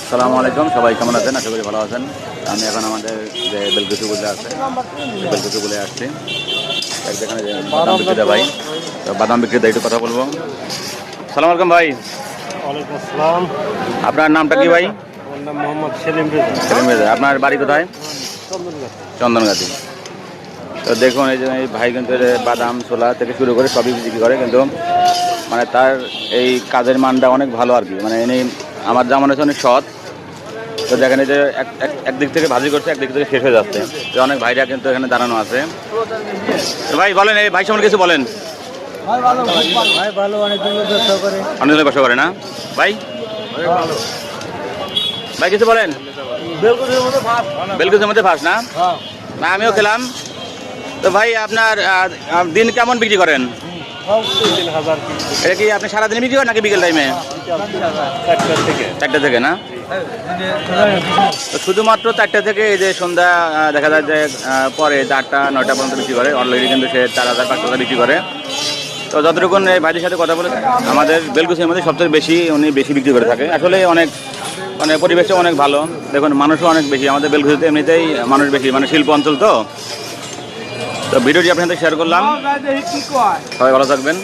আসসালামু আলাইকুম, সবাই কেমন আছেন? আশা করি ভালো আছেন। আমি এখন আমাদের যে বেলকুচি বলে আছে বেলকুচি বলে আসছি। যেখানে বাদাম বিক্রেতা ভাই, তো বাদাম বিক্রেতা একটু কথা বলবো। সালাম আলাইকুম ভাই। ওয়ালাইকুম আসসালাম। আপনার নামটা কি ভাই? আমার নাম মোহাম্মদ সেলিম রেজা। সেলিম রেজা। আপনার বাড়ি কোথায়? চন্দনগাছি। চন্দনগাছি। তো দেখুন এই যে এই ভাই কিন্তু বাদাম ছোলা থেকে শুরু করে সবই বিক্রি করে, কিন্তু মানে তার এই কাজের মানটা অনেক ভালো আর কি। মানে এনে আমার যা মনে হচ্ছে অনেক সৎ। তো দেখেন এই যে একদিক থেকে ভাজি করছে, একদিক থেকে শেষ হয়ে যাচ্ছে। তো অনেক ভাইরা কিন্তু এখানে দাঁড়ানো আছে। তো ভাই বলেন, এই ভাই সম্বন্ধে কিছু বলেন। ভাই ভালো, অনেক দিন ব্যবসা করে। অনেক দিন ব্যবসা করে না ভাই? ভাই কিছু বলেন। বেলকুচির মধ্যে ফার্স্ট না? না, আমিও খেলাম। তো ভাই আপনার দিন কেমন বিক্রি করেন? এটা কি আপনি সারাদিন বিক্রি করেন নাকি বিকেল টাইমে? 4টা থেকে না? তো শুধুমাত্র 4টা থেকে এই যে সন্ধ্যা দেখা যায় যে পরে 8টা 9টা পর্যন্ত বিক্রি করে। অলরেডি কিন্তু সে 4,000-5,000 বিক্রি করে। তো যতটুকুন এই ভাইদের সাথে কথা বলে, আমাদের বেলকুচির মধ্যে সবচেয়ে বেশি উনি বিক্রি করে থাকে। আসলে অনেক মানে পরিবেশটা অনেক ভালো। দেখুন মানুষও অনেক বেশি আমাদের বেলকুচিতে, এমনিতেই মানুষ বেশি, মানে শিল্প অঞ্চল। তো ভিডিওটি আপনাদের শেয়ার করলাম। সবাই ভালো থাকবেন।